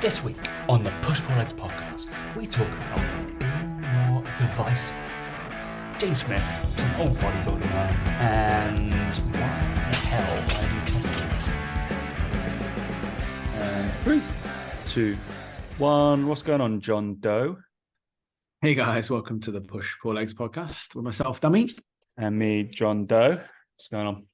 This week on the Push Pull Legs podcast, we talk about being more divisive. James Smith, an old bodybuilder man, and why the hell are you testing this? 3, 2, 1. What's going on, John Doe? Hey guys, welcome to the Push Pull Legs podcast with myself, Dummy. And me, John Doe. What's going on?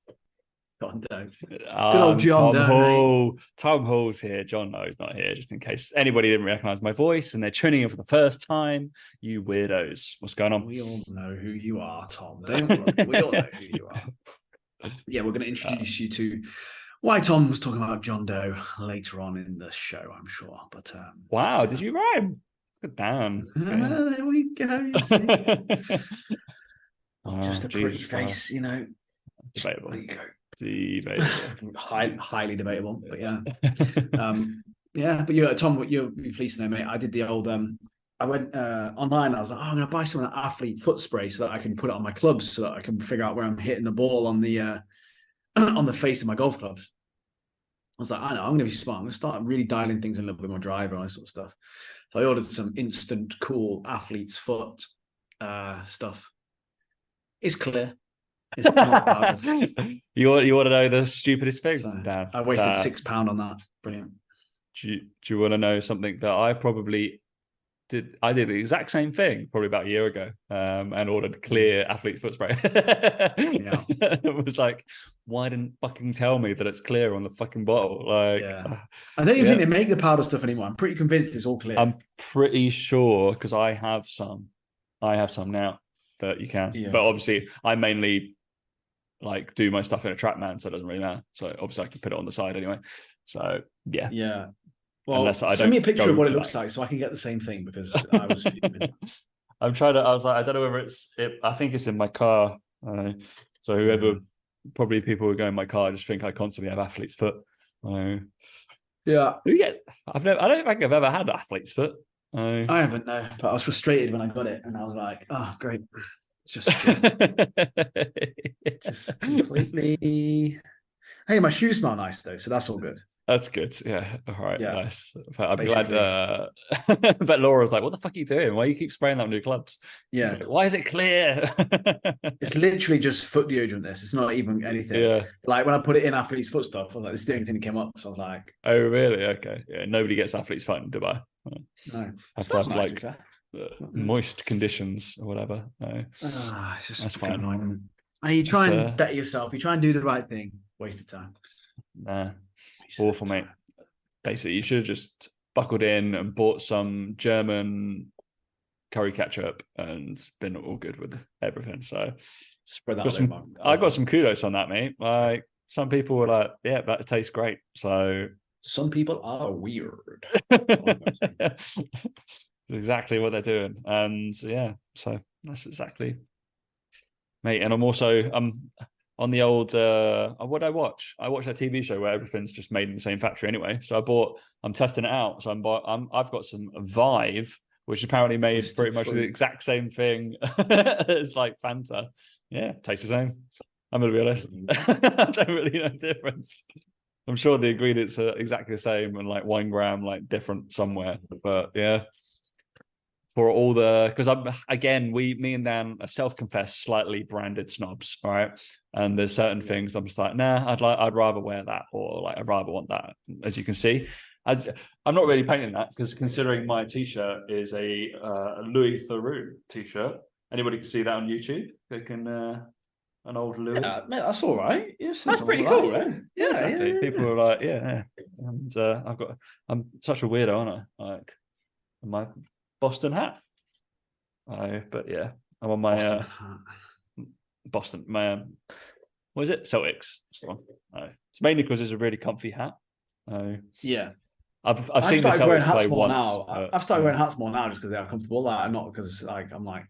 John Doe. Good old John Tom Doe. Hall. Tom Hall's here. John Doe's not here, just in case anybody didn't recognize my voice and they're tuning in for the first time. You weirdos. What's going on? We all know who you are, Tom. Don't worry. We all know who you are. Yeah, we're going to introduce you to why Tom was talking about John Doe later on in the show, I'm sure. But wow, did you rhyme? Good damn. There we go. You see. Just a pretty Jesus face, Christ. you know. Debatable. There you go. Debatable. Highly debatable, but yeah. Yeah, but you, Tom, you're pleased to know, mate. I did the old. I went online. I was like, oh, I'm going to buy some of that athlete foot spray so that I can put it on my clubs, so that I can figure out where I'm hitting the ball on the on the face of my golf clubs. I was like, I know, I'm going to be smart. I'm going to start really dialing things in a little bit more driver and all that sort of stuff. So I ordered some instant cool athlete's foot stuff. It's clear. It's not you want to know the stupidest thing? So Dan, I wasted £6 on that. Brilliant. Do you want to know something that I probably did? I did the exact same thing probably about a year ago, and ordered clear athlete foot spray. Yeah. It was like, why didn't fucking tell me that it's clear on the fucking bottle? Like, yeah. I don't even think they make the powder stuff anymore. I'm pretty convinced it's all clear. I'm pretty sure because I have some now that you can, but obviously I mainly like do my stuff in a Trackman, so it doesn't really matter. So obviously I can put it on the side anyway. So yeah. Well, send me a picture of what it looks like so I can get the same thing, because I was fuming. I was like, I don't know whether I think it's in my car. So whoever, probably people who go in my car just think I constantly have athlete's foot. Yeah. I don't think I've ever had athlete's foot. I haven't, no, but I was frustrated when I got it and I was like, oh, great. Just completely. Hey, my shoes smell nice though, so that's all good. That's good. Yeah. All right. Yeah. Nice. I'm basically glad. But Laura's like, "What the fuck are you doing? Why do you keep spraying that on new clubs?" Yeah. Like, why is it clear? It's literally just foot deodorant. It's not even anything. Yeah. Like when I put it in athlete's foot stuff, I was like, this is the only thing that came up. So I was like, "Oh, really? Okay. Yeah. Nobody gets athlete's foot in Dubai. No. Have to have nice, like moist conditions or whatever. No. It's just that's fine. Annoying. And you try and better yourself. You try and do the right thing. Waste of time. Nah. Awful, mate. Basically, you should have just buckled in and bought some German curry ketchup and been all good with everything. So spread that. I got some kudos on that, mate. Like some people were like, "Yeah, that tastes great." So some people are weird. That's exactly what they're doing, and yeah, so that's exactly, mate. And I'm also on the old what did I watch? I watched that TV show where everything's just made in the same factory anyway. So I'm testing it out. So I've got some Vive, which apparently made pretty much the exact same thing as like Fanta. Yeah, tastes the same. I'm gonna be honest. I don't really know the difference. I'm sure the ingredients are exactly the same and like 1 gram like different somewhere. But yeah. For all because me and Dan are self-confessed slightly branded snobs, all right? And there's certain things I'm just like, nah, I'd rather wear that, or like I'd rather want that. As you can see, I'm not really painting that because considering my t-shirt is a Louis Theroux t-shirt. Anybody can see that on YouTube. They can an old Louis. Yeah, mate, that's all right. Yes, that's pretty cool, right? Yeah, exactly. People are like, yeah. And I'm such a weirdo, aren't I? Like my Boston hat. But yeah, I'm on my Boston. My what is it? Celtics. That's the one. It's mainly because it's a really comfy hat. Yeah, I've seen the Celtics play once. Now. I've started wearing hats more now just because they're comfortable. Like, not because like I'm like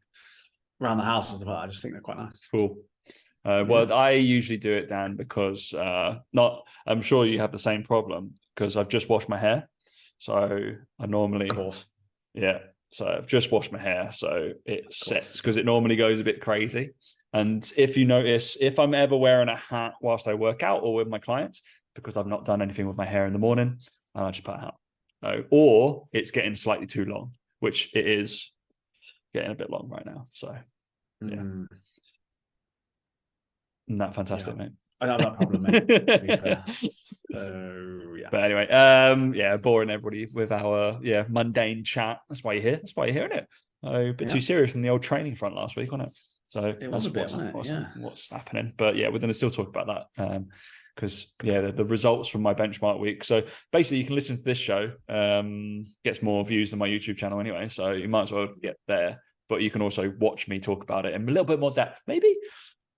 around the house and stuff like that. I just think they're quite nice. Cool. Well, I usually do it, Dan, because I'm sure you have the same problem because I've just washed my hair. So I normally, of course, yeah. So I've just washed my hair, so it sets because it normally goes a bit crazy. And if you notice, if I'm ever wearing a hat whilst I work out or with my clients, because I've not done anything with my hair in the morning, and I just put it out. or it's getting slightly too long, which it is getting a bit long right now. So yeah, isn't that fantastic, mate? I have that problem, mate. To be fair. So yeah. But anyway, yeah, boring everybody with our mundane chat. That's why you're here. That's why you're hearing it. A bit too serious on the old training front last week, wasn't it? So it was a bit, what's happening. But yeah, we're going to still talk about that because the results from my benchmark week. So basically, you can listen to this show. Gets more views than my YouTube channel anyway, so you might as well get there. But you can also watch me talk about it in a little bit more depth, maybe,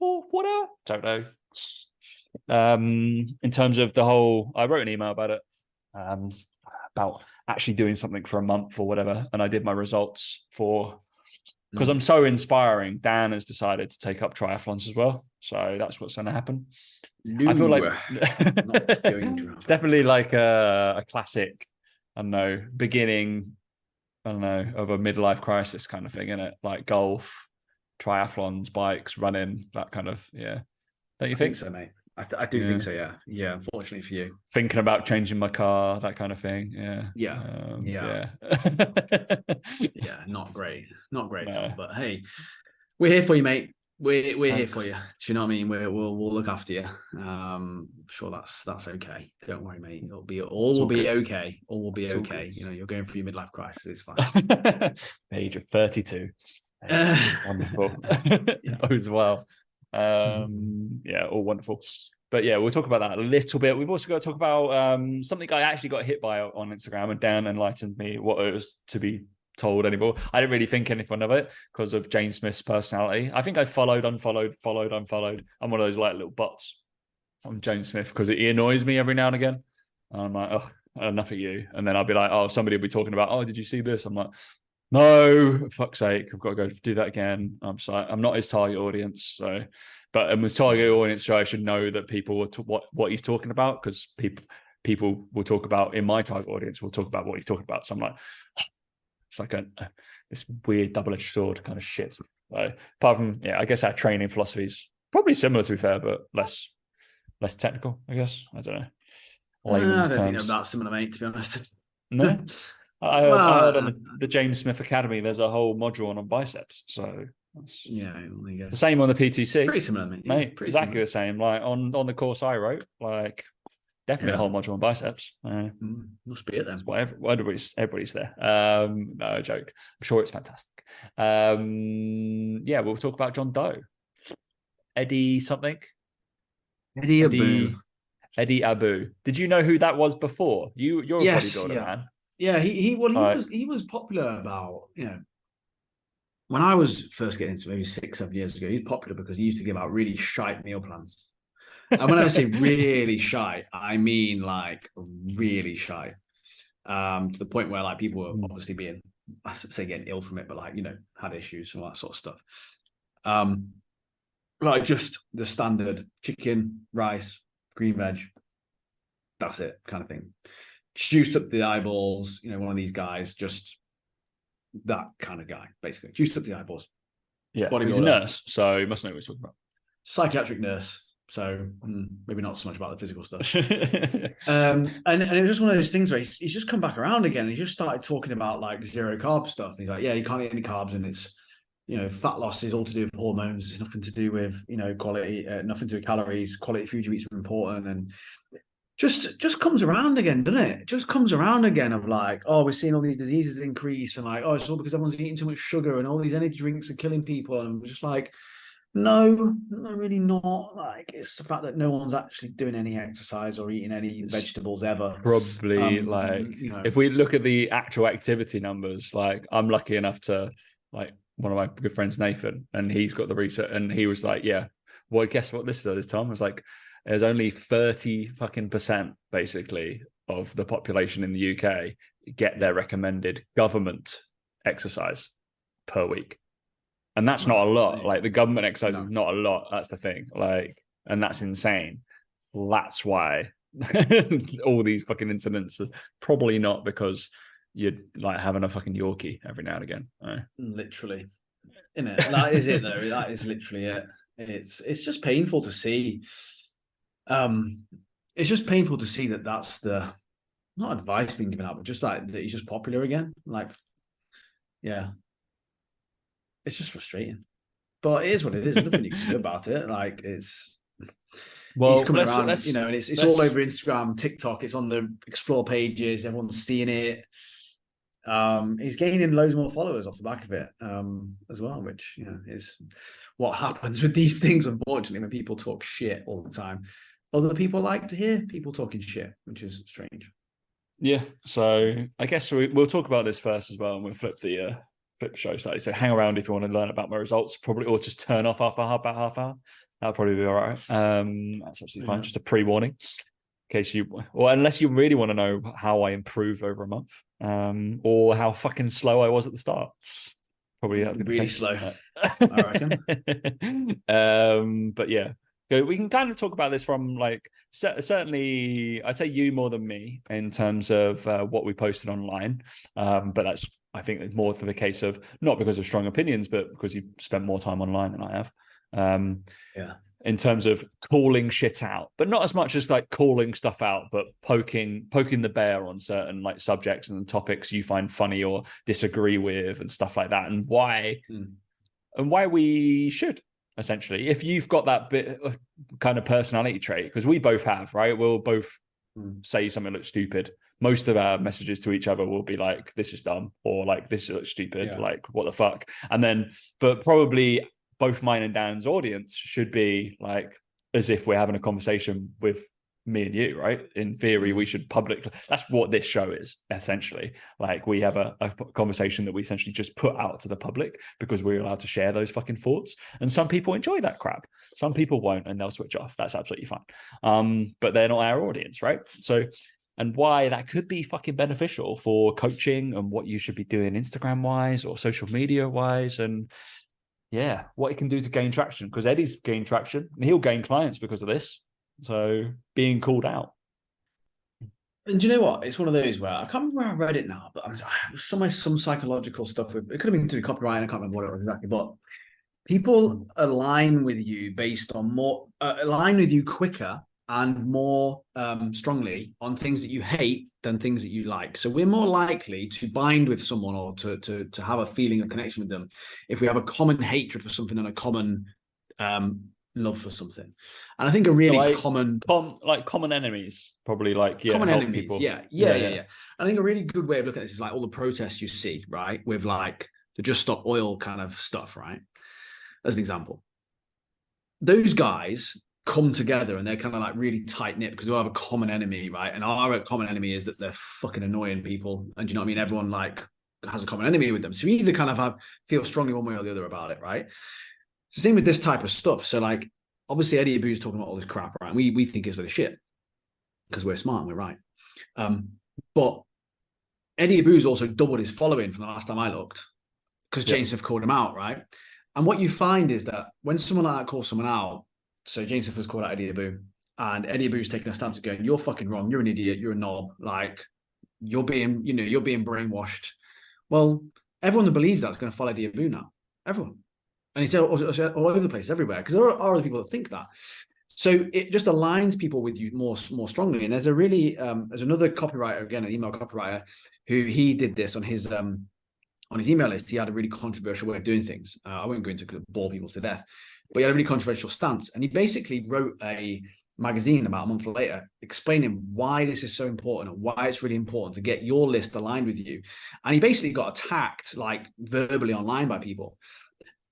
or whatever. Don't know. In terms of the whole, I wrote an email about it, about actually doing something for a month or whatever, and I did my results for, because I'm so inspiring. Dan has decided to take up triathlons as well, so that's what's going to happen. I feel like not going to it's definitely like a classic, I don't know, beginning, I don't know, of a midlife crisis kind of thing, isn't it? Like golf, triathlons, bikes, running, that kind of, Don't you think so, mate? I do think so, yeah. Unfortunately for you, thinking about changing my car, that kind of thing. Yeah. Not great, no. Tom, but hey, we're here for you, mate. We're here for you. Do you know what I mean? We'll look after you. I'm sure that's okay. Don't worry, mate. All will be okay. All will be okay. You know, you're going through your midlife crisis. It's fine. Age of 32. Wonderful. As well. All wonderful. But yeah, we'll talk about that a little bit. We've also got to talk about something I actually got hit by on Instagram, and Dan enlightened me what it was to be told anymore. I didn't really think anything of it because of Jane Smith's personality. I think I followed, unfollowed. I'm one of those like little bots on Jane Smith because he annoys me every now and again. And I'm like, oh, enough of you. And then I'll be like, oh, somebody will be talking about, oh, did you see this? I'm like, no, for fuck's sake, I've got to go do that again. I'm sorry, I'm not his target audience. So, but I'm his target audience, so I should know that people will what he's talking about, because people will talk about, in my target audience will talk about what he's talking about. So I'm like, it's like this weird double-edged sword kind of shit. So apart from, I guess our training philosophy is probably similar, to be fair, but less technical, I guess. I don't know. I don't think they're that similar, mate, to be honest. No. I heard on the James Smith Academy, there's a whole module on biceps. So it's the same on the PTC. Pretty similar, mate. Mate, exactly the same. Like on the course I wrote, like definitely a whole module on biceps. Must be it then. Well, everybody's there. No joke. I'm sure it's fantastic. We'll talk about John Doe. Eddie something. Eddie Abu. Did you know who that was before? You're a bodybuilder, man. Yeah, he was popular about, when I was first getting into, maybe 6-7 years ago, he was popular because he used to give out really shite meal plans. And when I say really shite, I mean like really shite. To the point where like people were obviously being, I say getting ill from it, but like, had issues and all that sort of stuff. Like just the standard chicken, rice, green veg, that's it kind of thing. Juiced up the eyeballs, one of these guys, just that kind of guy, basically. Juiced up the eyeballs. Yeah, he's a nurse, so he must know what he's talking about. Psychiatric nurse, so maybe not so much about the physical stuff. And it was just one of those things where he's just come back around again. He just started talking about like zero carb stuff. And he's like, you can't eat any carbs, and it's, fat loss is all to do with hormones. It's nothing to do with, quality, nothing to do with calories. Quality food you eat is important, and just comes around again, doesn't it? It just comes around again of like, oh, we're seeing all these diseases increase, and like, oh, it's all because everyone's eating too much sugar and all these energy drinks are killing people. And I'm just like, no, really not. Like, it's the fact that no one's actually doing any exercise or eating any vegetables ever. Probably if we look at the actual activity numbers, like I'm lucky enough to, like, one of my good friends, Nathan, and he's got the research, and he was like, well, guess what this is, Tom? I was like, there's only 30% basically of the population in the UK get their recommended government exercise per week. And that's not a lot. Like the government exercise is not a lot. That's the thing. Like, and that's insane. That's why all these fucking incidents are probably not because you're like having a fucking Yorkie every now and again. Right? Literally. That is it though. That is literally it. It's just painful to see. It's just painful to see that that's the not advice being given out, but just like that he's just popular again. Like, yeah, it's just frustrating. But it is what it is. There's nothing you can do about it. Like, he's Well, coming let's around, let's and it's all let's over Instagram, TikTok. It's on the explore pages. Everyone's seeing it. He's gaining loads more followers off the back of it, as well, which is what happens with these things. Unfortunately, when people talk shit all the time, other people like to hear people talking shit, which is strange. Yeah, so I guess we'll talk about this first as well, and we'll flip the show slightly. So hang around if you want to learn about my results, probably, or just turn off after about half hour. That'll probably be all right. That's absolutely fine. Just a pre-warning in case or unless you really want to know how I improved over a month, or how fucking slow I was at the start. Probably that'd be Really slow, I reckon. But yeah. So we can kind of talk about this from like certainly I'd say you more than me in terms of what we posted online, but that's I think it's more for the case of not because of strong opinions, but because you spent more time online than I have. Yeah. In terms of calling shit out, but not as much as like calling stuff out, but poking the bear on certain like subjects and topics you find funny or disagree with and stuff like that, and why we should. Essentially, if you've got that bit of kind of personality trait, because we both have, right? We'll both say something looks stupid. Most of our messages to each other will be like, this is dumb, or like, this looks stupid, like, what the fuck? And then, but probably both mine and Dan's audience should be like, as if we're having a conversation with me and you, right? In theory, we should publicly. That's what this show is, essentially. Like, we have a conversation that we essentially just put out to the public because we're allowed to share those fucking thoughts. And some people enjoy that crap. Some people won't, and they'll switch off. That's absolutely fine. But they're not our audience, right? So, and why that could be fucking beneficial for coaching and what you should be doing Instagram wise or social media wise, and yeah, what it can do to gain traction. Because Eddie's gained traction and he'll gain clients because of this. So being called out. And do you know what? It's one of those where I can't remember where I read it now, but some psychological stuff. It could have been to do copyright. I can't remember what it was exactly, but people align with you based on more align with you quicker and more strongly on things that you hate than things that you like. So we're more likely to bind with someone or to have a feeling of connection with them if we have a common hatred for something and a common love for something. And I think a really like, common enemies, probably, like, yeah, common help enemies. people. Yeah. I think a really good way of looking at this is like all the protests you see, right? With like the Just Stop Oil kind of stuff, right? As an example. Those guys come together and they're kind of like really tight knit because they all have a common enemy, right? And our common enemy is that they're fucking annoying people. And do you know what I mean? Everyone like has a common enemy with them. So you either kind of feel strongly one way or the other about it, right? So same with this type of stuff. So like, obviously Eddie Abu's talking about all this crap, right? We think it's really shit because we're smart and we're right. But Eddie Abu's also doubled his following from the last time I looked because James have called him out, right? And what you find is that when someone like that calls someone out, so James has called out Eddie Abu, and Eddie Abu's taking a stance of going, "You're fucking wrong. You're an idiot. You're a knob. Like you're being brainwashed." Well, everyone that believes that's going to follow Eddie Abu now. Everyone. And he's all over the place, everywhere, because there are other people that think that. So it just aligns people with you more strongly. And there's there's another copywriter, again, an email copywriter, who he did this on his email list. He had a really controversial way of doing things. I won't go into bore people to death, but he had a really controversial stance. And he basically wrote a magazine about a month later explaining why this is so important and why it's really important to get your list aligned with you. And he basically got attacked like verbally online by people.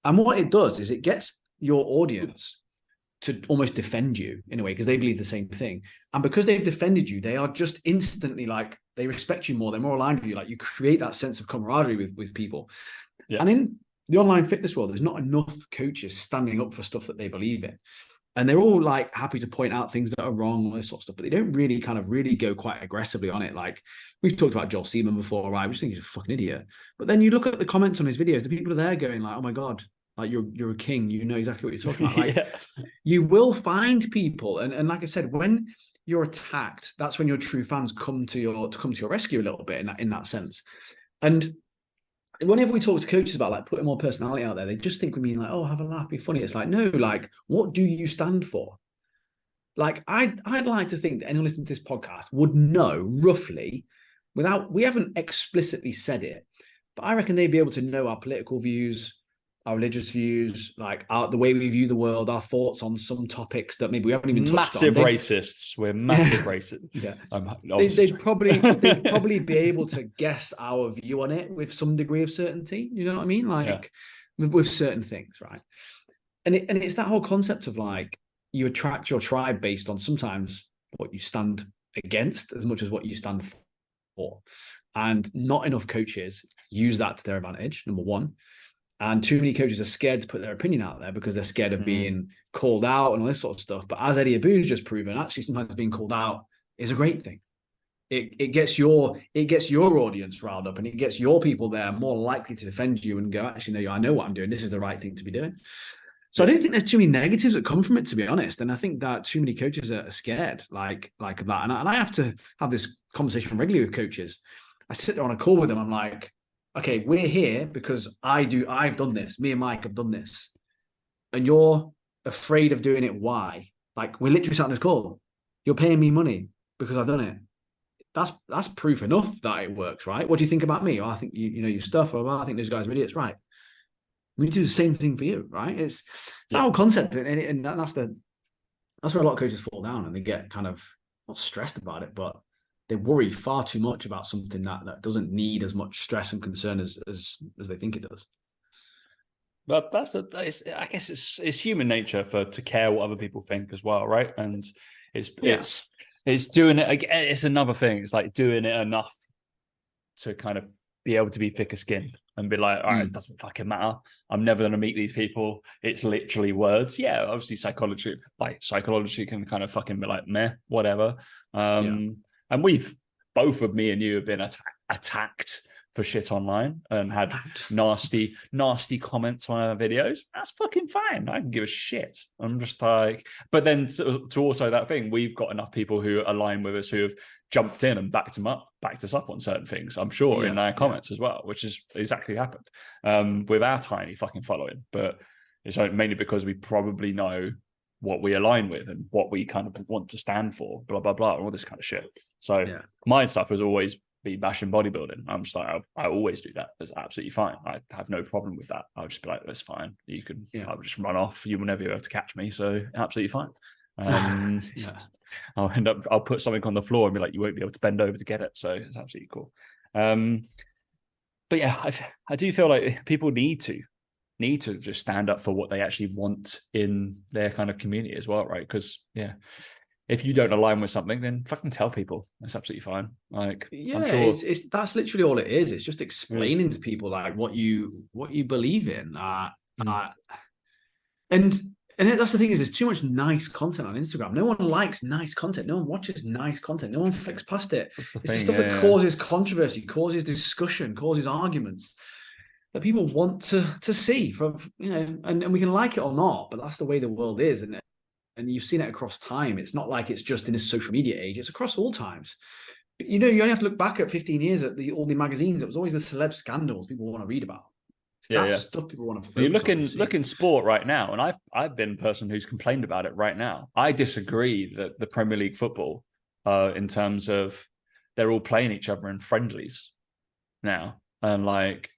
And what it does is it gets your audience to almost defend you in a way because they believe the same thing. And because they've defended you, they are just instantly like, they respect you more. They're more aligned with you. Like you create that sense of camaraderie with people. Yeah. And in the online fitness world, there's not enough coaches standing up for stuff that they believe in. And they're all like happy to point out things that are wrong, all this sort of stuff, but they don't really go quite aggressively on it. Like we've talked about Joel Seaman before, right? We just think he's a fucking idiot. But then you look at the comments on his videos, the people are there going like, oh my God, like you're a king, you know exactly what you're talking about. Like you will find people. And like I said, when you're attacked, that's when your true fans come to your rescue a little bit in that sense. And whenever we talk to coaches about like putting more personality out there, they just think we mean like, oh, have a laugh, be funny. It's like, no, like, what do you stand for? like I'd like to think that anyone listening to this podcast would know roughly, we haven't explicitly said it, but I reckon they'd be able to know our political views, our religious views, like the way we view the world, our thoughts on some topics that maybe we haven't even touched on. Massive racists. We're massive racists. Yeah, they'd probably be able to guess our view on it with some degree of certainty. You know what I mean? Like with certain things, right? And it's that whole concept of like you attract your tribe based on sometimes what you stand against as much as what you stand for. And not enough coaches use that to their advantage, number one. And too many coaches are scared to put their opinion out there because they're scared of being called out and all this sort of stuff. But as Eddie Abu's just proven, actually sometimes being called out is a great thing. It gets your audience riled up, and it gets your people there more likely to defend you and go, actually, no, I know what I'm doing. This is the right thing to be doing. So I don't think there's too many negatives that come from it, to be honest. And I think that too many coaches are scared like of that. And I have to have this conversation regularly with coaches. I sit there on a call with them. I'm like, okay, we're here because I've done this. Me and Mike have done this. And you're afraid of doing it. Why? Like, we're literally sat on this call. You're paying me money because I've done it. That's proof enough that it works, right? What do you think about me? Oh, I think you know your stuff. Or I think those guys are idiots, right? We need to do the same thing for you, right? It's the whole concept, and that's where a lot of coaches fall down, and they get kind of not stressed about it, but they worry far too much about something that doesn't need as much stress and concern as they think it does. But I guess it's human nature to care what other people think as well, right? And it's doing it again. It's another thing. It's like doing it enough to kind of be able to be thicker skinned and be like, all right, it doesn't fucking matter. I'm never going to meet these people. It's literally words. Yeah, obviously psychology can kind of fucking be like, meh, whatever. And both of me and you have been attacked for shit online and had nasty comments on our videos. That's fucking fine. I can give a shit. I'm just like, but then to also that thing, we've got enough people who align with us who have jumped in and backed us up on certain things, I'm sure, in our comments as well, which has exactly happened with our tiny fucking following. But it's mainly because we probably know what we align with and what we kind of want to stand for, blah, blah, blah, all this kind of shit. So my stuff has always been bashing bodybuilding. I'm just like, I always do that. It's absolutely fine. I have no problem with that. I'll just be like, that's fine. You can, I'll just run off. You will never be able to catch me. So absolutely fine. I'll put something on the floor and be like, you won't be able to bend over to get it. So it's absolutely cool. But yeah, I do feel like people need to just stand up for what they actually want in their kind of community as well, right? Because if you don't align with something, then fucking tell people. That's absolutely fine. Like, I'm sure it's that's literally all it is. It's just explaining to people like what you believe in. And that's the thing is, there's too much nice content on Instagram. No one likes nice content. No one watches nice content. No one flicks past it. It's the stuff that causes controversy, causes discussion, causes arguments that people want to see from, and we can like it or not, but that's the way the world is. And you've seen it across time. It's not like it's just in this social media age. It's across all times. But, you only have to look back at 15 years at all the magazines. It was always the celeb scandals people want to read about. That's stuff people want to focus on. Look in sport right now, and I've been a person who's complained about it right now. I disagree that the Premier League football, in terms of they're all playing each other in friendlies now, and like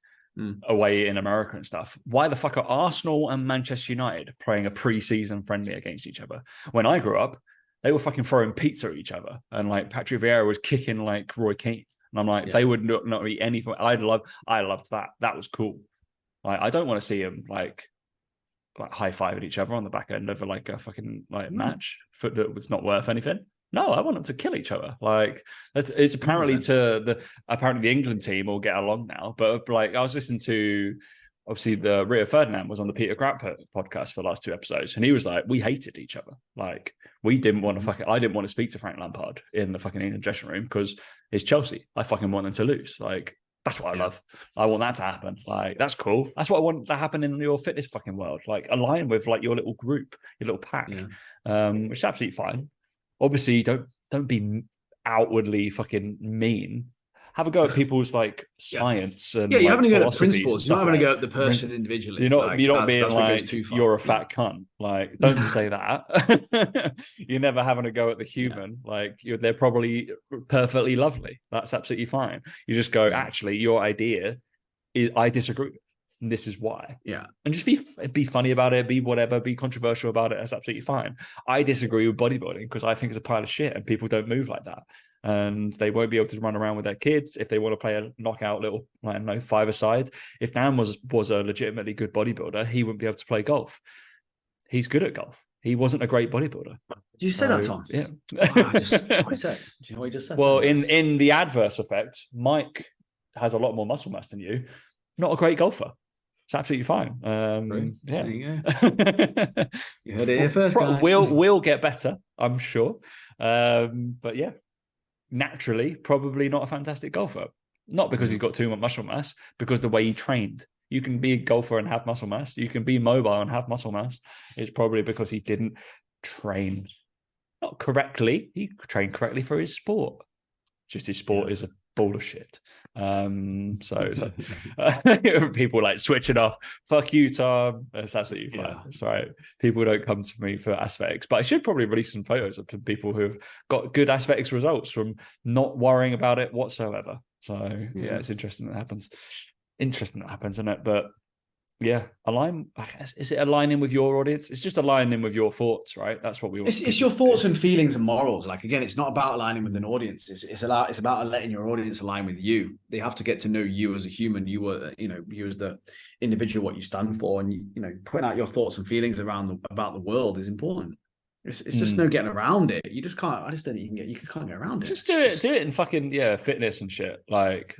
away in America and stuff. Why the fuck are Arsenal and Manchester United playing a pre-season friendly against each other? When I grew up, they were fucking throwing pizza at each other, and like Patrick Vieira was kicking like Roy Keane, and I'm like, they would not eat anything. I loved that. That was cool. Like, I don't want to see them like high-fiving each other on the back end of like a fucking match that was not worth anything. No, I want them to kill each other. Like, it's apparently apparently the England team will get along now. But like, I was listening to, obviously, the Rio Ferdinand was on the Peter Grant podcast for the last 2 episodes, and he was like, we hated each other. Like, we didn't want to I didn't want to speak to Frank Lampard in the fucking England dressing room because it's Chelsea. I fucking want them to lose. Like, that's what I love. I want that to happen. Like, that's cool. That's what I want to happen in your fitness fucking world. Like, align with like your little group, your little pack, which is absolutely fine. Obviously, don't be outwardly fucking mean. have a go at people's like Yeah. science and Yeah, you're like having to go at the philosophies and principles. You're stuff not having to like go at the person that. individually. You're Like not being that's where it goes like too far. you're a Yeah. fat cunt. Like, don't say that. You're never having to go at the Yeah. human. Like, they're probably perfectly lovely. That's absolutely fine. You just go, actually, your idea is I disagree with, and this is why. Yeah. And just be funny about it, be whatever, be controversial about it. That's absolutely fine. I disagree with bodybuilding because I think it's a pile of shit and people don't move like that. And they won't be able to run around with their kids if they want to play a knockout little, I don't know, five-a-side. If Dan was a legitimately good bodybuilder, he wouldn't be able to play golf. He's good at golf. He wasn't a great bodybuilder. Did you say that, Tom? Yeah. That's what he said. Do you know what he just said? Well, in the adverse effect, Mike has a lot more muscle mass than you. Not a great golfer. It's absolutely fine. Yeah. There you go. You heard it here first, guys. We'll get better, I'm sure. But yeah, naturally, probably not a fantastic golfer. Not because he's got too much muscle mass, because the way he trained. You can be a golfer and have muscle mass. You can be mobile and have muscle mass. It's probably because he didn't train not correctly. He trained correctly for his sport. Just his sport is a ball of shit. So people like switching off. Fuck you, Tom. That's absolutely fine. Yeah. That's right. People don't come to me for aesthetics, but I should probably release some photos of people who have got good aesthetics results from not worrying about it whatsoever. So yeah, it's interesting that happens. Interesting that happens, isn't it? But yeah, is it aligning with your audience? It's just aligning with your thoughts, right? That's what we want. It's your thoughts and feelings and morals. Like again, it's not about aligning with an audience. It's about letting your audience align with you. They have to get to know you as a human. You as the individual, what you stand for, and putting out your thoughts and feelings about the world is important. It's just no getting around it. You just can't. I just don't think you can't get around it. Just do it in fucking fitness and shit. Like,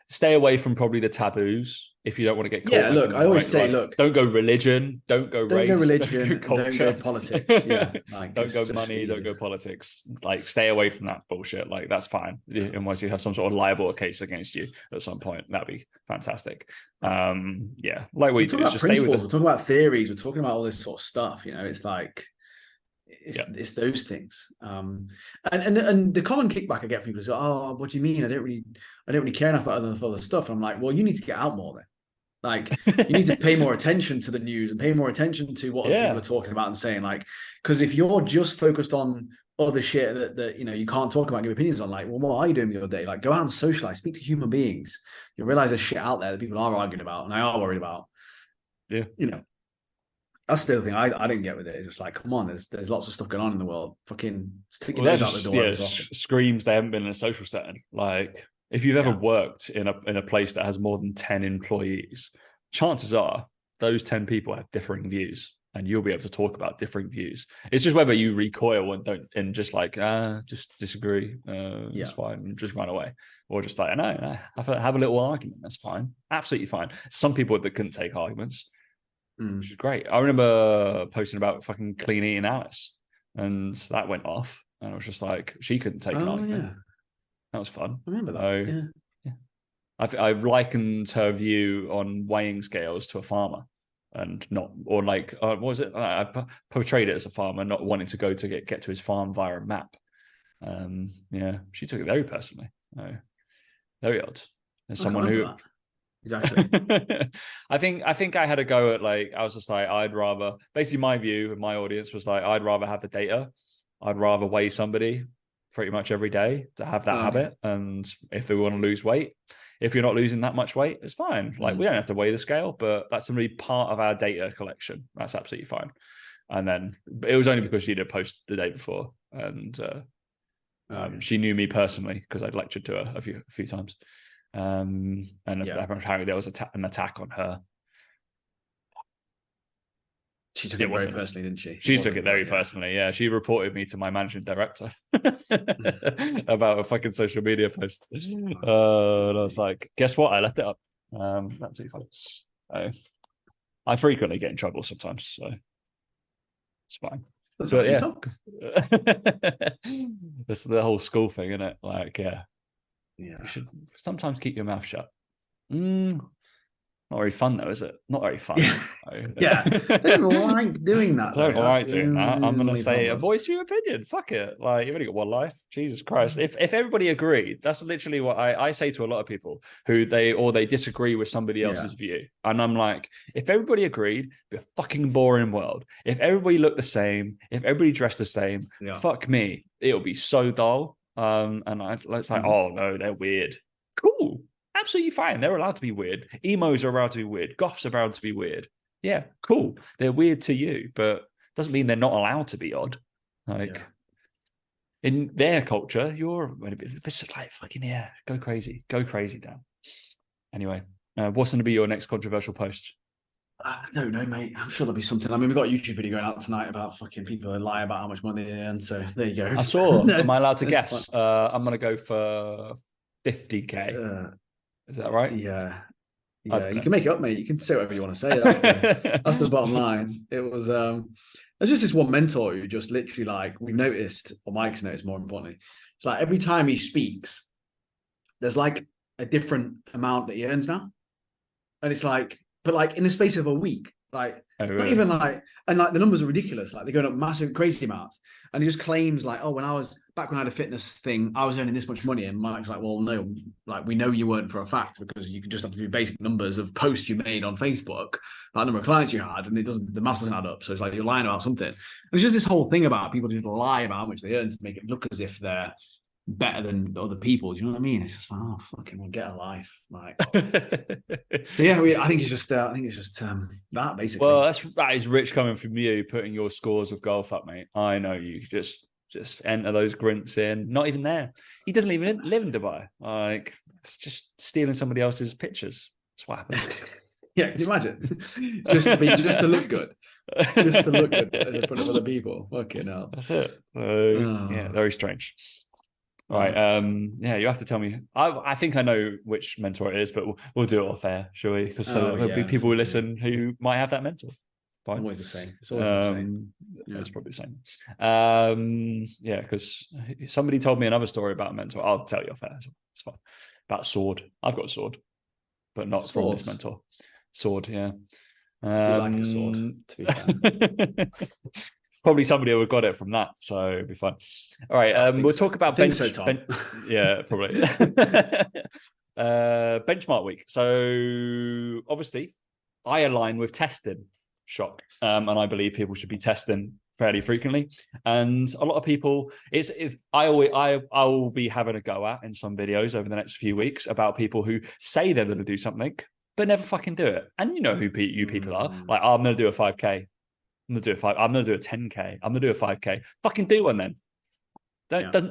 stay away from probably the taboos if you don't want to get caught. Yeah, look, I always say, look, don't go religion, don't go race, don't go politics. Yeah, don't go money, don't go politics. Like, stay away from that bullshit. Like, that's fine. Unless you have some sort of liable case against you at some point, that'd be fantastic. Yeah, like we talk about principles, we're talking about theories, we're talking about all this sort of stuff. It's like. It's those things, and the common kickback I get from people is, "Oh, what do you mean? I don't really care enough about other stuff." I'm like, well, you need to get out more then. Like, you need to pay more attention to the news and pay more attention to what other people are talking about and saying. Like, because if you're just focused on other shit that you can't talk about and give opinions on, like, well, what are you doing with your day? Like, go out and socialize, speak to human beings. You'll realize there's shit out there that people are arguing about and I are worried about. Yeah, That's the other thing I didn't get with it. Is it's like, come on, there's lots of stuff going on in the world. Fucking stick your nose out the door. Yeah, screams they haven't been in a social setting. Like, if you've ever worked in a place that has more than 10 employees, chances are those 10 people have differing views, and you'll be able to talk about differing views. It's just whether you recoil and just like just disagree. It's fine, and just run away, or just like no, have a little argument. That's fine, absolutely fine. Some people that couldn't take arguments. Which is great. I remember posting about fucking clean eating Alice, and that went off, and I was just like, she couldn't take an argument. Yeah. That was fun. I remember that. Yeah. I've likened her view on weighing scales to a farmer, and not, or like, what was it? I portrayed it as a farmer not wanting to go to get to his farm via a map. Yeah, she took it very personally. Very odd. As someone who. That. Exactly. I think I had a go at, like, I was just like, I'd rather, basically my view of my audience was like, I'd rather have the data. I'd rather weigh somebody pretty much every day to have that habit. And if they want to lose weight, if you're not losing that much weight, it's fine. Like, we don't have to weigh the scale, but that's going to be part of our data collection. That's absolutely fine. And then it was only because she did a post the day before, and she knew me personally because I'd lectured to her a few times. And apparently there was an attack on her. She took it very personally, didn't she? She took it very personally, yeah. She reported me to my managing director about a fucking social media post. And I was like, guess what? I left it up. Absolutely fine. I frequently get in trouble sometimes, so it's fine. So yeah, that's the whole school thing, isn't it? Like, you should sometimes keep your mouth shut. Not very fun though, is it? Not very fun. Yeah. Yeah. I don't like doing that, Don't though. That's like the doing that. I'm gonna only say a problem. voice your opinion. Fuck it. Like you've only got one life. Jesus Christ. If everybody agreed, that's literally what I say to a lot of people who they disagree with somebody Yeah. else's view. And I'm like, if everybody agreed, it'd be a fucking boring world. If everybody looked the same, if everybody dressed the same, Yeah. fuck me, it'll be so dull. It's like, Mhm. oh no, they're weird. Cool. Absolutely fine. They're allowed to be weird. Emos are allowed to be weird. Goths are allowed to be weird. Yeah, cool. They're weird to you, but doesn't mean they're not allowed to be odd. Like in their culture, you're this is like fucking go crazy, Dan. Anyway, what's going to be your next controversial post? I don't know, mate. I'm sure there'll be something. I mean, we've got a YouTube video going out tonight about fucking people who lie about how much money they earn. So there you go. I saw. No, Am I allowed to it's guess? I'm going to go for 50K. Is that right? Yeah. I Yeah, don't you know. can make it up, mate. You can say whatever you want to say. That's the bottom line. It was there's just this one mentor who just literally like we noticed, or Mike's noticed more importantly. It's like every time he speaks, there's like a different amount that he earns now. And it's like, but like in the space of a week, like Oh, not really? even like, and like the numbers are ridiculous. Like they're going up massive, crazy amounts. And he just claims like, oh, when I was back when I had a fitness thing, I was earning this much money. And Mike's like, well, no, like we know you weren't for a fact because you could just have to do basic numbers of posts you made on Facebook, that number of clients you had, and it doesn't, the math doesn't add up. So it's like you're lying about something. And it's just this whole thing about people just lie about how much they earn to make it look as if they're better than other people. Do you know what I mean? It's just like, oh fucking well, get a life. Like so yeah, I think it's just that basically. Well, that is rich coming from you, putting your scores of golf up, mate. I know you just enter those grints in. Not even there. He doesn't even live in Dubai. Like it's just stealing somebody else's pictures. That's what happens. Yeah, can you imagine? just to look good. Just to look good in front of other people. Fucking hell. That's it. Yeah, Oh. very strange. All right. Yeah, you have to tell me. I think I know which mentor it is, but we'll do it off air, shall we? Because there'll be people who listen who might have that mentor. Fine. Always the same. It's always the same. Yeah. It's probably the same. Yeah, because somebody told me another story about a mentor. I'll tell you off air. It's fine. About sword. I've got a sword, but not from this mentor. Sword, yeah. I do like a sword, to be fair. Probably somebody who got it from that, so it'll be fun. All right, we'll talk about yeah, probably. Benchmark week. So obviously, I align with testing. Shock, and I believe people should be testing fairly frequently. And a lot of people, I will be having a go at in some videos over the next few weeks about people who say they're going to do something but never fucking do it. And you know who you people are. Like, oh, I'm going to do a 5K. I'm gonna do a 5. I'm gonna do a 10K. I'm gonna do a 5K. Fucking do one then.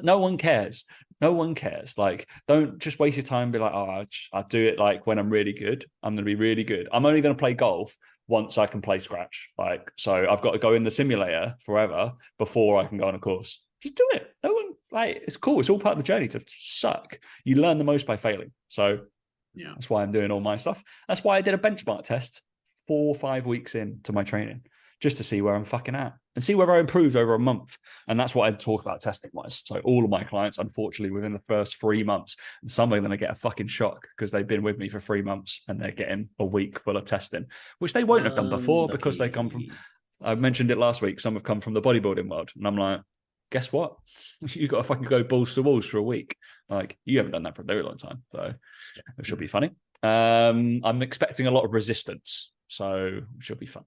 No one cares. No one cares. Like, don't just waste your time and be like, oh, I'll do it like when I'm really good. I'm gonna be really good. I'm only gonna play golf once I can play scratch. Like, so I've got to go in the simulator forever before I can go on a course. Just do it. No one like it's cool. It's all part of the journey to suck. You learn the most by failing. So yeah, that's why I'm doing all my stuff. That's why I did a benchmark test 4 or 5 weeks into my training, just to see where I'm fucking at and see whether I improved over a month. And that's what I talk about testing wise. So all of my clients, unfortunately, within the first 3 months, and some of them are get a fucking shock because they've been with me for 3 months and they're getting a week full of testing, which they won't have done before because they come from, I mentioned it last week, some have come from the bodybuilding world. And I'm like, guess what? You got to fucking go balls to walls for a week. Like, you haven't done that for a very long time. So it should be funny. I'm expecting a lot of resistance. So it should be fun.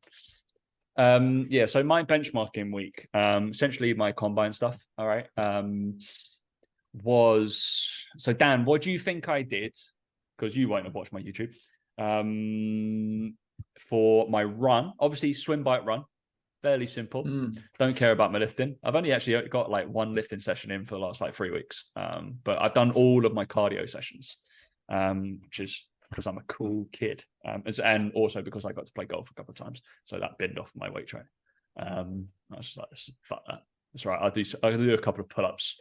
Yeah, so my benchmarking week, essentially my combine stuff, all right, was, so Dan, what do you think I did? Because you won't have watched my YouTube. For my run, obviously swim, bike, run, fairly simple. Don't care about my lifting. I've only actually got like 1 lifting session in for the last like 3 weeks. But I've done all of my cardio sessions, which is because I'm a cool kid, and also because I got to play golf a couple of times, so that binned off my weight training. I was just like, fuck that. That's right. I'll do a couple of pull-ups.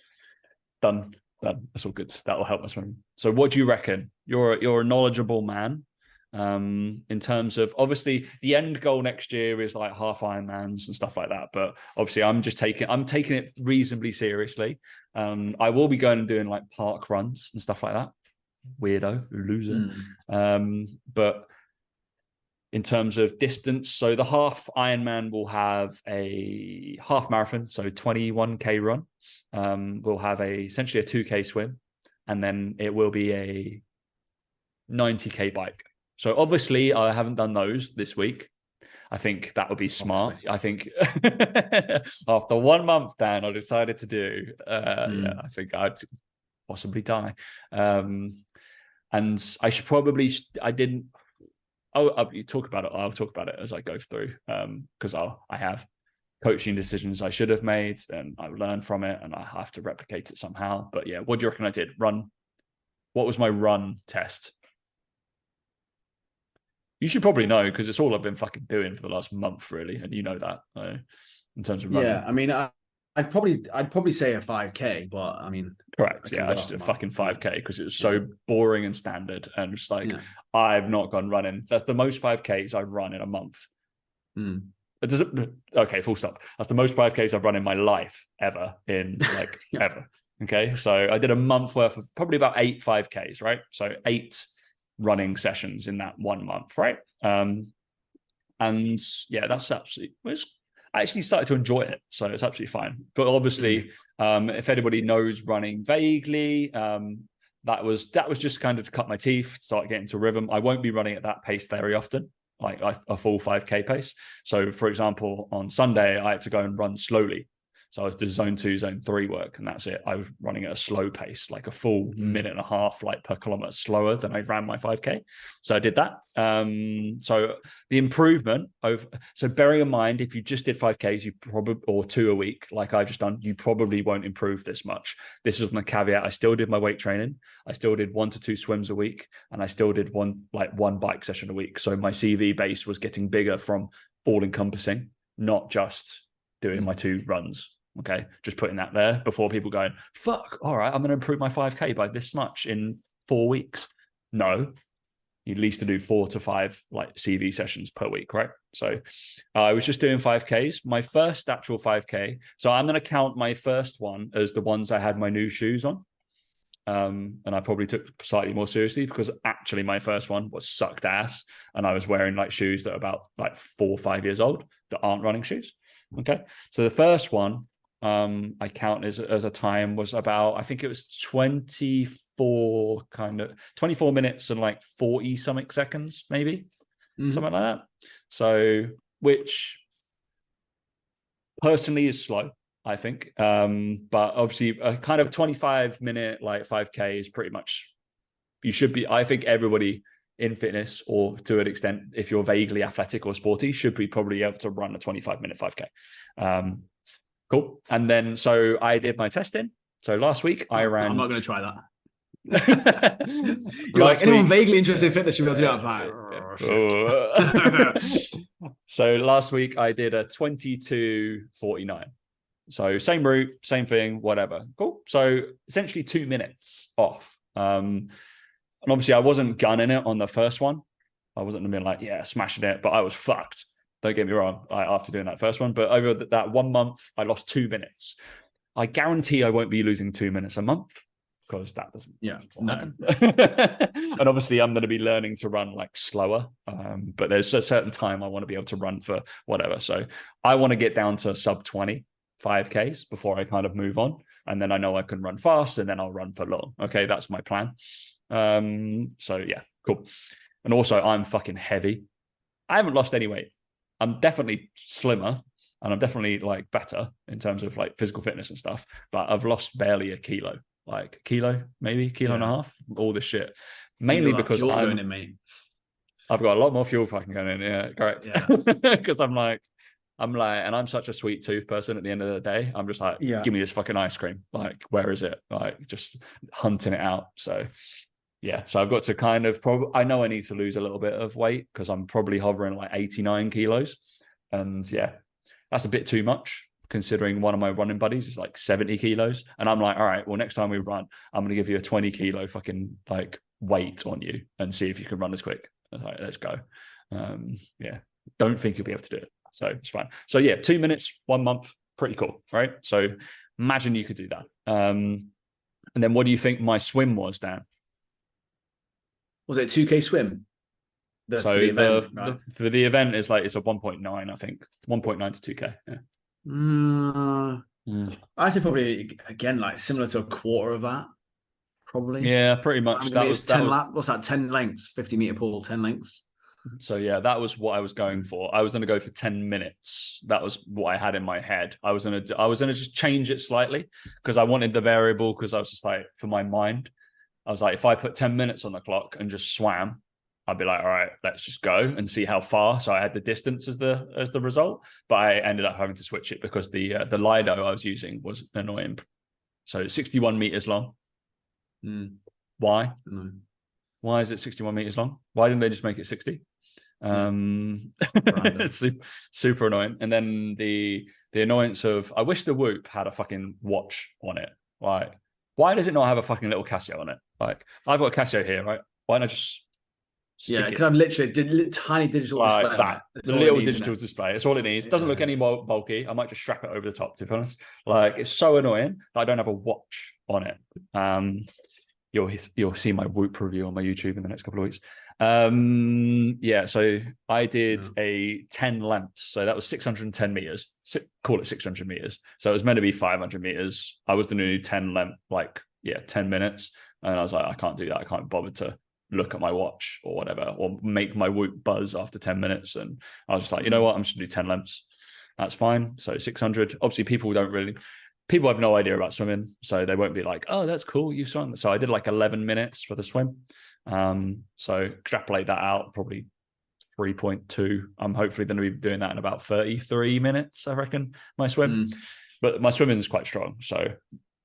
Done. That's all good. That will help my swim. So, what do you reckon? You're a knowledgeable man. In terms of, obviously the end goal next year is like half Ironmans and stuff like that, but obviously I'm taking it reasonably seriously. I will be going and doing like park runs and stuff like that. Weirdo, loser. But in terms of distance. So the half Ironman will have a half marathon, so 21K run. We'll have essentially a 2K swim, and then it will be a 90K bike. So obviously I haven't done those this week. I think that would be smart. Obviously. I think after 1 month, Dan, I decided to do, yeah, I think I'd possibly die. And I should probably, I didn't, you talk about it. I'll talk about it as I go through, because I have coaching decisions I should have made, and I learned from it, and I have to replicate it somehow. But yeah, what do you reckon I did? Run. What was my run test? You should probably know, because it's all I've been fucking doing for the last month, really, and you know that in terms of running. Yeah, I mean, I'd probably say a 5K, but I mean, correct. I just did a fucking 5K because it was so boring and standard, and just like I've not gone running. That's the most 5Ks I've run in a month. Okay, full stop. That's the most 5Ks I've run in my life ever, in like ever. Okay, so I did a month worth of probably about 8 5Ks, right? So 8 running sessions in that 1 month, right? And yeah, that's absolutely, I actually started to enjoy it, so it's absolutely fine. But obviously, if anybody knows running vaguely, that was just kind of to cut my teeth, start getting to rhythm. I won't be running at that pace very often, like a full 5K pace. So for example, on Sunday, I had to go and run slowly. So I was doing zone 2, zone 3 work, and that's it. I was running at a slow pace, like a full minute and a half, like per kilometer slower than I ran my 5K. So I did that. So the improvement so bearing in mind, if you just did 5Ks, you probably, or 2 a week, like I've just done, you probably won't improve this much. This is my caveat. I still did my weight training. I still did 1 to 2 swims a week, and I still did one bike session a week. So my CV base was getting bigger from all encompassing, not just doing my 2 runs. Okay, just putting that there before people going, fuck, all right, I'm going to improve my 5K by this much in 4 weeks. No, you at least to do 4 to 5 like CV sessions per week, right? So I was just doing 5Ks. My first actual 5K, so I'm going to count my first one as the ones I had my new shoes on. And I probably took slightly more seriously, because actually my first one was sucked ass, and I was wearing like shoes that are about like 4 or 5 years old that aren't running shoes. Okay, so the first one, I count as a time was about, I think it was 24 minutes and like 40 something seconds, maybe something like that. So, which personally is slow, I think. But obviously a kind of 25-minute like 5K is pretty much, you should be, I think everybody in fitness, or to an extent, if you're vaguely athletic or sporty, should be probably able to run a 25-minute 5K. Cool. And then, so I did my testing. So last week I ran. I'm not going to try that. You're like, anyone vaguely interested in fitness should be able to do that. Like, so last week I did a 22:49. So same route, same thing, whatever. Cool. So essentially 2 minutes off. And obviously I wasn't gunning it on the first one. I wasn't being like, yeah, smashing it, but I was fucked. Don't get me wrong, after doing that first one. But over that 1 month, I lost 2 minutes. I guarantee I won't be losing 2 minutes a month, because that doesn't happen. And obviously, I'm going to be learning to run like slower. But there's a certain time I want to be able to run for whatever. So I want to get down to sub 20 5Ks before I kind of move on. And then I know I can run fast, and then I'll run for long. Okay, that's my plan. So yeah, cool. And also, I'm fucking heavy. I haven't lost any weight. I'm definitely slimmer, and I'm definitely like better in terms of like physical fitness and stuff, but I've lost barely a kilo, like a kilo, maybe kilo and a half, all this shit. Mainly because I've got a lot more fuel fucking going in. Yeah, correct. Because I'm like, and I'm such a sweet tooth person at the end of the day. I'm just like, give me this fucking ice cream. Like, where is it? Like, just hunting it out. So yeah, so I've got to kind of I know I need to lose a little bit of weight, because I'm probably hovering like 89 kilos. And yeah, that's a bit too much, considering one of my running buddies is like 70 kilos. And I'm like, all right, well, next time we run, I'm going to give you a 20 kilo fucking like weight on you and see if you can run as quick. I was like, let's go. Yeah, don't think you'll be able to do it. So it's fine. So yeah, 2 minutes, 1 month, pretty cool, right? So imagine you could do that. And then what do you think my swim was, Dan? Was it 2K swim? So for the event, right? for the event is like it's a 1.9, I think 1.9 to 2K. Yeah. I say probably again like similar to a quarter of that, probably. Yeah, pretty much. 100 meters, 10 lap. What's that? 10 lengths, 50-meter pool, 10 lengths. So yeah, that was what I was going for. I was going to go for 10 minutes. That was what I had in my head. I was going to just change it slightly because I wanted the variable, because I was just like, for my mind, I was like, if I put 10 minutes on the clock and just swam, I'd be like, all right, let's just go and see how far. So I had the distance as the result, but I ended up having to switch it because the Lido I was using was annoying. So it's 61 meters long. Why? Why is it 61 meters long? Why didn't they just make it 60? It's super annoying. And then the annoyance of, I wish the Whoop had a fucking watch on it. Like, why does it not have a fucking little Casio on it? Like, I've got a Casio here, right? Why not just stick it? Because I've literally did tiny digital like display that. The little digital display. It's all it needs. It doesn't look any more bulky. I might just strap it over the top, to be honest. Like, it's so annoying that I don't have a watch on it. You'll see my Whoop review on my YouTube in the next couple of weeks. Yeah, so I did a 10 lengths, so that was 610 meters. Call it 600 meters. So it was meant to be 500 meters. I was going to do 10 length, 10 minutes, and I was like, I can't do that. I can't bother to look at my watch or whatever, or make my Whoop buzz after 10 minutes. And I was just like, you know what, I'm just going to do 10 lengths. That's fine. So 600. Obviously, people have no idea about swimming, so they won't be like, oh, that's cool, you swam. So I did like 11 minutes for the swim. So extrapolate that out, probably 3.2. I'm hopefully going to be doing that in about 33 minutes, I reckon, my swim. But my swimming is quite strong, so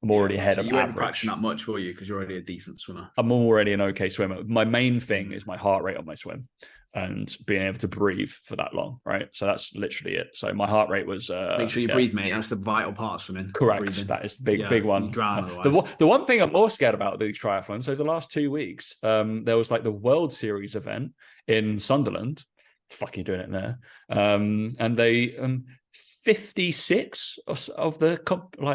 I'm already ahead of average. You won't practice that much, will you? Because you're already a decent swimmer. I'm already an okay swimmer. My main thing is my heart rate on my swim and being able to breathe for that long, right? So that's literally it. So my heart rate was... Make sure you breathe, mate. That's the vital part of swimming. Correct. Breathing. That is the big one. Drown the one thing I'm more scared about these triathlons, so the last 2 weeks, there was like the World Series event in Sunderland. Fuck, you doing it there. And they... 56 of the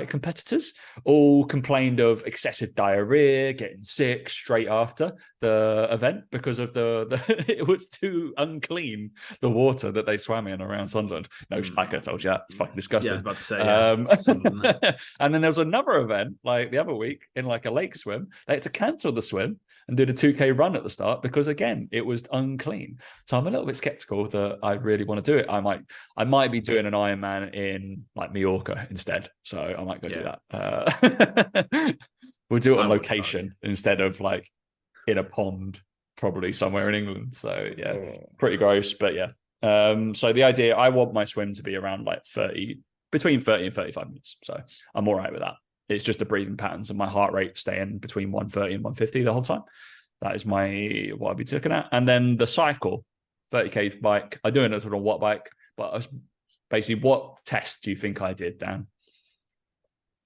competitors all complained of excessive diarrhea, getting sick straight after the event because of the it was too unclean, the water that they swam in around Sunderland. No, I could have told you that. It's fucking disgusting. Yeah, I was about to say, and then there was another event like the other week in like a lake swim. They had to cancel the swim and did a 2K run at the start because, again, it was unclean. So I'm a little bit skeptical that I really want to do it. I might be doing an Ironman in like Mallorca instead. So I might go do that. We'll do it on location instead of like in a pond, probably somewhere in England. So yeah, pretty gross, but yeah. So the idea, I want my swim to be around like between 30 and 35 minutes. So I'm all right with that. It's just the breathing patterns and my heart rate staying between 130 and 150 the whole time. That is what I'll be looking at. And then the cycle, 30K bike. I do it on a watt bike, but basically, what test do you think I did, Dan?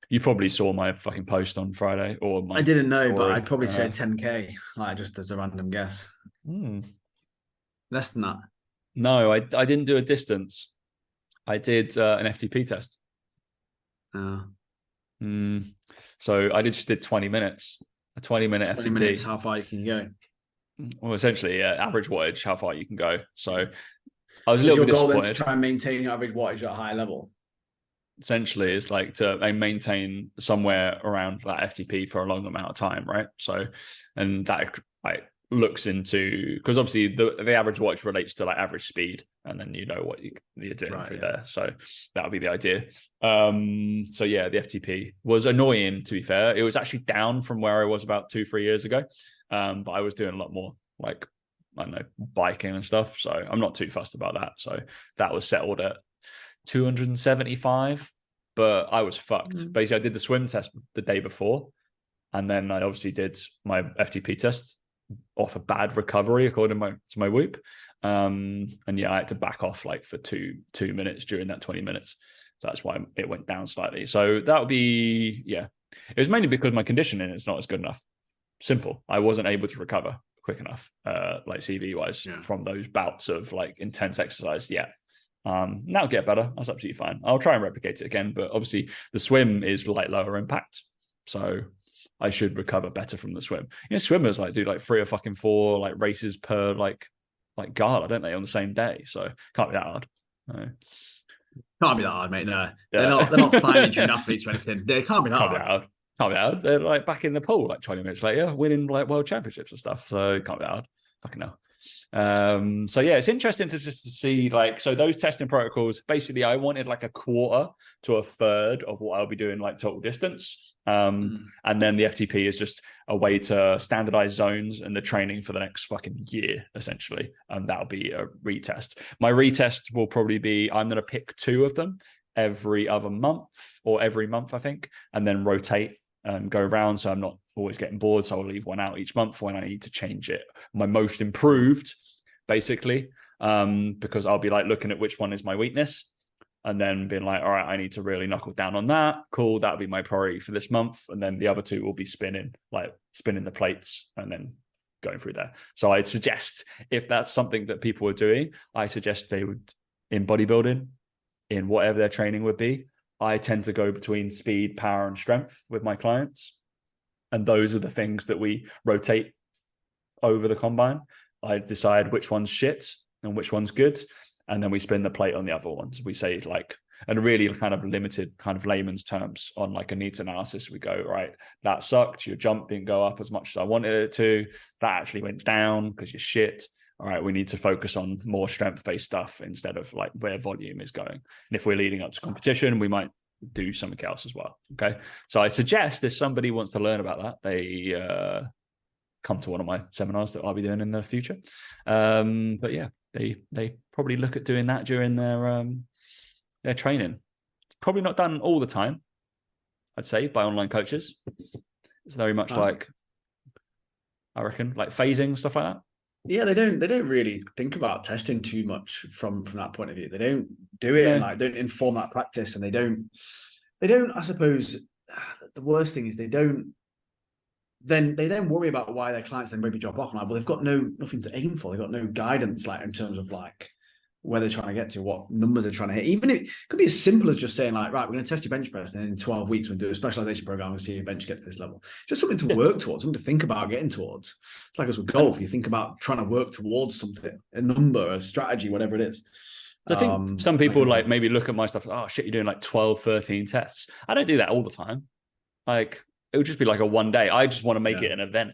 You probably saw my fucking post on Friday, or I didn't know, but I'd probably say 10K, like just as a random guess. Less than that. No, I didn't do a distance. I did an FTP test. So I just did 20 minutes, a 20-minute FTP. 20 minutes, how far you can go? Well, essentially, average wattage, how far you can go. So I was a little bit disappointed. Your goal then to try and maintain your average wattage at a high level? Essentially, it's like to maintain somewhere around that FTP for a long amount of time, right? So, and that like looks into, because obviously the average watch relates to like average speed, and then you know what you're doing through there. So that would be the idea. So yeah, the FTP was annoying, to be fair. It was actually down from where I was about 2-3 years ago, but I was doing a lot more like, I don't know, biking and stuff. So I'm not too fussed about that. So that was settled at 275, but I was fucked. Basically, I did the swim test the day before, and then I obviously did my FTP test off a bad recovery according to my Whoop. And yeah, I had to back off like for two minutes during that 20 minutes. So that's why it went down slightly. So that would be, yeah. It was mainly because my conditioning is not as good enough. Simple. I wasn't able to recover quick enough, like CV wise, from those bouts of like intense exercise yet. Now get better. That's absolutely fine. I'll try and replicate it again, but obviously the swim is like lower impact. So I should recover better from the swim. You know, swimmers like do like 3 or 4 like races per like like gala, don't they, on the same day? So can't be that hard. No. Can't be that hard, mate. No, Yeah. they're not fine junior athletes or anything. They can't be that Can't be hard. that hard. Can't be that hard. They're like back in the pool like 20 minutes later, winning like world championships and stuff. So can't be that hard. Fucking hell. So yeah, it's interesting to just to see like, so those testing protocols, basically I wanted like a quarter to a third of what I'll be doing like total distance. And then the FTP is just a way to standardize zones and the training for the next fucking year, essentially. And that'll be a retest. My retest will probably be, I'm going to pick 2 of them every other month or every month, I think, and then rotate and go around. So I'm not always getting bored. So I'll leave one out each month when I need to change it. My most improved, basically, because I'll be like looking at which one is my weakness and then being like, all right, I need to really knuckle down on that. Cool. That'll be my priority for this month. And then the other 2 will be spinning the plates and then going through there. So I'd suggest, if that's something that people are doing, I suggest they would, in bodybuilding, in whatever their training would be, I tend to go between speed, power, and strength with my clients. And those are the things that we rotate over the combine. I decide which one's shit and which one's good. And then we spin the plate on the other ones. We say like, and really kind of limited kind of layman's terms on like a needs analysis. We go, right, that sucked. Your jump didn't go up as much as I wanted it to. That actually went down because you're shit. All right, we need to focus on more strength-based stuff instead of like where volume is going. And if we're leading up to competition, we might do something else as well. Okay. So I suggest if somebody wants to learn about that, they come to one of my seminars that I'll be doing in the future. But yeah, they probably look at doing that during their training. It's probably not done all the time, I'd say, by online coaches. It's very much like, I reckon, like phasing, stuff like that. Yeah, they don't really think about testing too much from that point of view. They don't do it and like don't inform that practice, and they don't I suppose the worst thing is they then worry about why their clients then maybe drop off. Like, well, they've got nothing to aim for. They've got no guidance like in terms of like where they're trying to get to, what numbers they're trying to hit. Even if it could be as simple as just saying like, right, we're going to test your bench press, and in 12 weeks we'll do a specialization program and see your bench get to this level. Just something to work towards, something to think about getting towards. It's like as with golf, you think about trying to work towards something, a number, a strategy, whatever it is. So I think some people like maybe look at my stuff, oh shit, you're doing like 12, 13 tests. I don't do that all the time. Like it would just be like a one day. I just want to make it an event.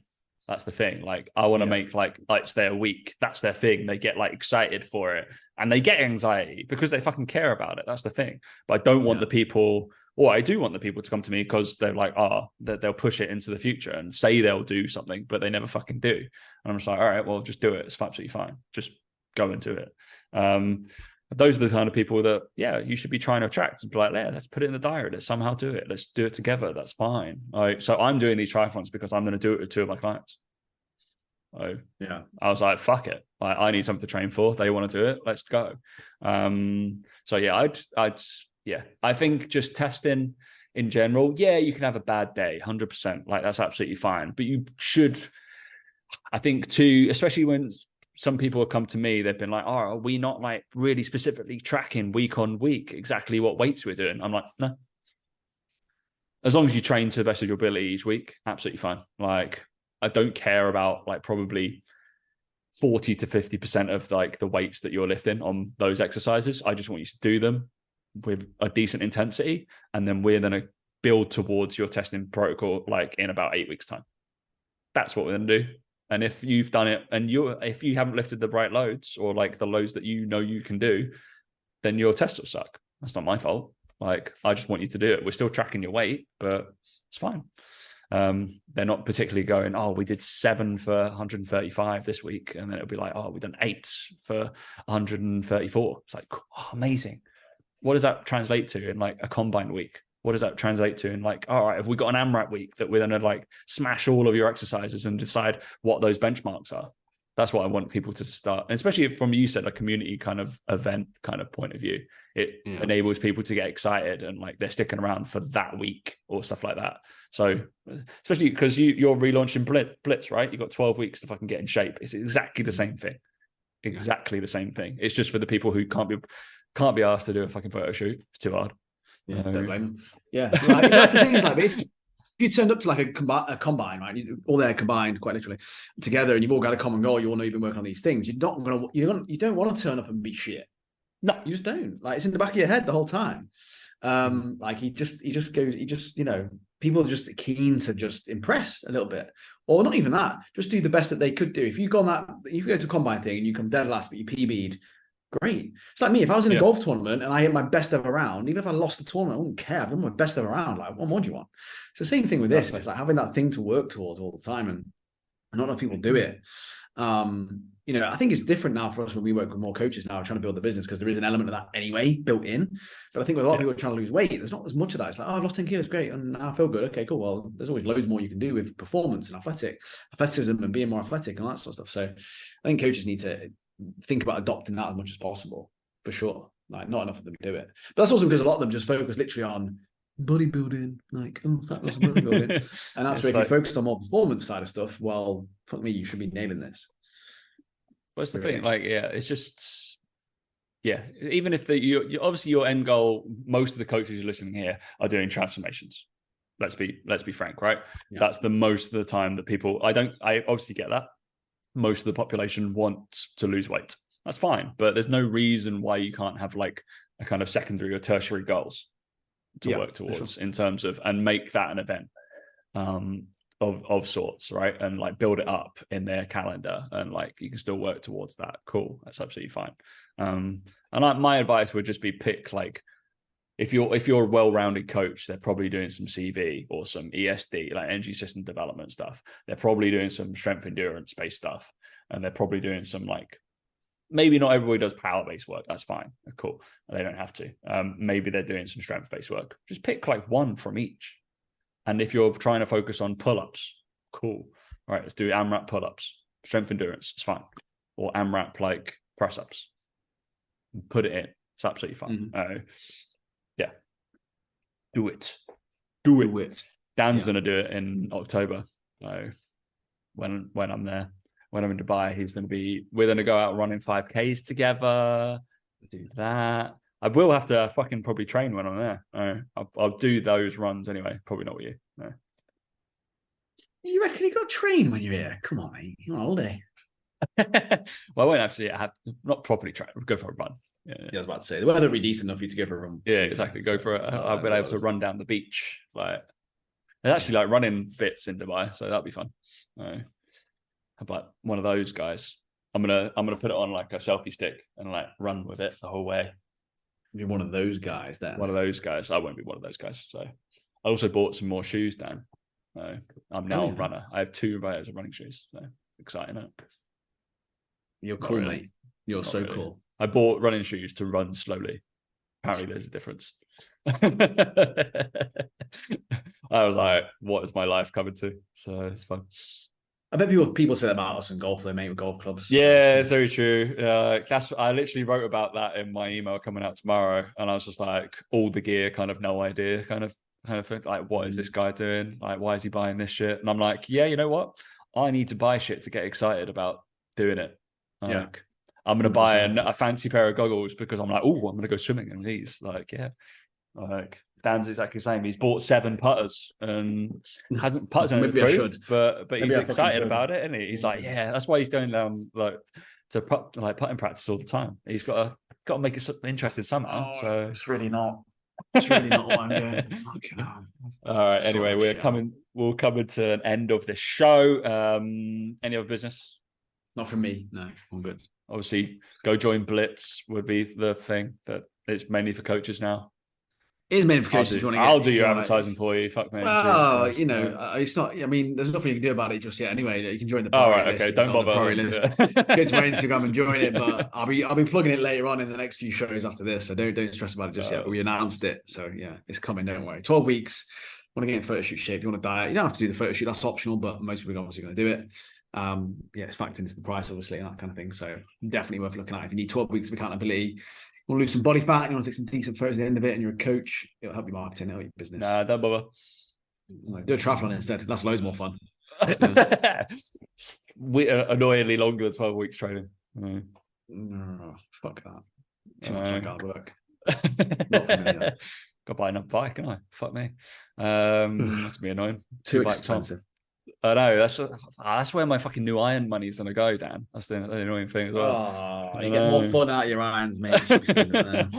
That's the thing. Like I want to make like it's their week. That's their thing. They get like excited for it and they get anxiety because they fucking care about it. That's the thing. But I don't want the people, or I do want the people to come to me because they're like, they'll push it into the future and say they'll do something, but they never fucking do. And I'm just like, all right, well, just do it. It's absolutely fine. Just go and do it. Those are the kind of people that, you should be trying to attract. Be like, let's put it in the diary. Let's somehow do it. Let's do it together. That's fine. So I'm doing these triathlons because I'm going to do it with 2 of my clients. I was like, fuck it. I need something to train for. They want to do it. Let's go. I think just testing in general, you can have a bad day, 100%. Like that's absolutely fine. But you should, I think too, especially when some people have come to me, they've been like, are we not like really specifically tracking week on week exactly what weights we're doing? I'm like, no. As long as you train to the best of your ability each week, absolutely fine. Like, I don't care about like probably 40 to 50% of like the weights that you're lifting on those exercises. I just want you to do them with a decent intensity. And then we're going to build towards your testing protocol like in about 8 weeks' time. That's what we're going to do. And if you've done it and if you haven't lifted the right loads or like the loads that you know you can do, then your test will suck. That's not my fault. Like, I just want you to do it. We're still tracking your weight, but it's fine. They're not particularly going, we did 7 for 135 this week. And then it'll be like, we've done 8 for 134. It's like, amazing. What does that translate to in like a combine week? What does that translate to in like, all right, have we got an AMRAP week that we're going to like smash all of your exercises and decide what those benchmarks are? That's what I want people to start. And especially from, you said, a community kind of event kind of point of view, it enables people to get excited and like they're sticking around for that week or stuff like that. So especially because you're relaunching Blitz, right? You've got 12 weeks to fucking get in shape. It's exactly the same thing. Exactly the same thing. It's just for the people who can't be asked to do a fucking photo shoot. It's too hard. Don't blame them. Like, that's the thing. Is like you turned up to like a combine, right? All there combined, quite literally, together, and you've all got a common goal. You all know you've been working on these things. You don't want to turn up and be shit. No, you just don't. Like, it's in the back of your head the whole time. Like he just goes, people are just keen to just impress a little bit, or not even that, just do the best that they could do. If you go to a combine thing and you come dead last, but you PB'd, great. It's like me, if I was in a golf tournament and I hit my best ever round, even if I lost the tournament, I wouldn't care. I've done my best ever round. Like, what more do you want? It's the same thing with this. It's like having that thing to work towards all the time, and not enough people do it. I think it's different now for us when we work with more coaches now trying to build the business, because there is an element of that anyway built in. But I think with a lot of people trying to lose weight, there's not as much of that. It's like, oh, I've lost 10 kilos, great, and I feel good. Okay, cool. Well, there's always loads more you can do with performance and athleticism and being more athletic and all that sort of stuff. So I think coaches need to think about adopting that as much as possible, for sure. Like, not enough of them do it. But that's also because a lot of them just focus literally on bodybuilding, like, oh, fat loss and bodybuilding. And that's where if you focused on more performance side of stuff, well, fuck me, you should be nailing this. What's the thing? Like, yeah, it's just, yeah. Even if you obviously your end goal, most of the coaches listening here are doing transformations. Let's be frank, right? Yeah. That's the most of the time that people. I obviously get that. Most of the population wants to lose weight. That's fine, but there's no reason why you can't have like a kind of secondary or tertiary goals to work towards in terms of, and make that an event. Of sorts, right? And like build it up in their calendar, and like you can still work towards that. Cool, that's absolutely fine. And my advice would just be pick, like, if you're a well-rounded coach, they're probably doing some CV or some ESD, like energy system development stuff. They're probably doing some strength endurance based stuff, and they're probably doing some, like, maybe not everybody does power-based work. That's fine, cool. They don't have to. Maybe they're doing some strength-based work. Just pick like one from each. And if you're trying to focus on pull-ups, cool. All right, let's do AMRAP pull-ups. Strength endurance, it's fine. Or AMRAP like press-ups. Put it in. It's absolutely fine. Yeah. Do it. Dan's going to do it in October. So when I'm there, when I'm in Dubai, we're going to go out running 5Ks together. Do that. I will have to fucking probably train when I'm there. I'll do those runs anyway. Probably not with you. No. You reckon you got to train when you're here? Come on, mate. You're on holiday. Well, I won't actually have not properly train. We'll go for a run. Yeah, I was about to say, the weather will be decent enough for you to go for a run. Yeah, exactly. Go for it. I'll be able to run down the beach. Like, there's actually like running bits in Dubai, so that'll be fun. How about one of those guys? I'm gonna put it on like a selfie stick and like run with it the whole way. Be one of those guys then. One of those guys. I won't be one of those guys. So I also bought some more shoes, Dan. I'm now a runner. I have 2 pairs of running shoes. So exciting, isn't it? You're cool, mate. You're so cool. I bought running shoes to run slowly. Apparently there's a difference. I was like, what is my life coming to? So it's fun. I bet people say that about us in golf, though, mate, with golf clubs. Yeah, it's very true. I literally wrote about that in my email coming out tomorrow, and I was just like, all the gear, kind of no idea, kind of thing. Like, what is this guy doing? Like, why is he buying this shit? And I'm like, yeah, you know what? I need to buy shit to get excited about doing it. Like, I'm gonna buy a fancy pair of goggles because I'm like, oh, I'm gonna go swimming in these. Like, yeah, like. Dan's exactly the same. He's bought 7 putters and hasn't putted on approved, but he's excited about it, isn't he? He's like, yeah, that's why he's going down like to putting practice all the time. He's got to make it interesting somehow. So it's really not. It's really not what I'm doing. All right. Anyway, we'll come into an end of this show. Any other business? Not from me. No, I'm good. Obviously, go join Blitz would be the thing, but it's mainly for coaches now. It is mainly for coaches. I'll do your advertising for you. Fuck me. Well, it's not. I mean, there's nothing you can do about it just yet. Anyway, you can join the priority list. Okay, don't bother. List. Go to my Instagram and join it. But I'll be plugging it later on in the next few shows after this. So don't stress about it just yet. But we announced it, so yeah, it's coming. Don't worry. 12 weeks. Want to get in photo shoot shape? You want to diet? You don't have to do the photo shoot. That's optional, but most people are obviously going to do it. It's factored into the price, obviously, and that kind of thing. So definitely worth looking at. If you need 12 weeks of accountability, you want to lose some body fat, you want to take some decent photos at the end of it, and you're a coach, it'll help your marketing, it'll help your business. Nah, don't bother. Do a triathlon instead. That's loads more fun. Annoyingly longer than 12 weeks training. No, fuck that. Too much like hard work. Not for me, Got to buy another bike, can I? Fuck me. Must be annoying. Too bike expensive. I know that's where my fucking new iron money's gonna go, Dan. That's the annoying thing as well. Oh, you get more fun out of your irons, mate. You should be spending it there.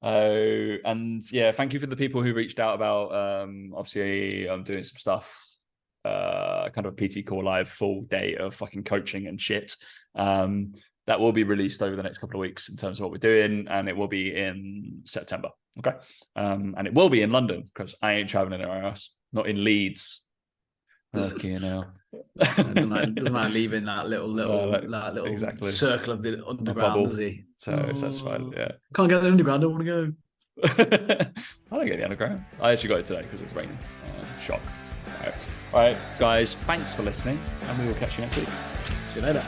Oh, and yeah, thank you for the people who reached out about obviously I'm doing some stuff, kind of a PT Core Live full day of fucking coaching and shit. That will be released over the next couple of weeks in terms of what we're doing, and it will be in September. Okay. And it will be in London because I ain't traveling anywhere else, not in Leeds. Okay, now. Doesn't like leaving that little exactly. circle of the underground, does he? So that's fine. Yeah. Can't get the underground. I don't want to go. I don't get the underground. I actually got it today because it was raining. Shock. All right, guys. Thanks for listening, and we will catch you next week. See you later.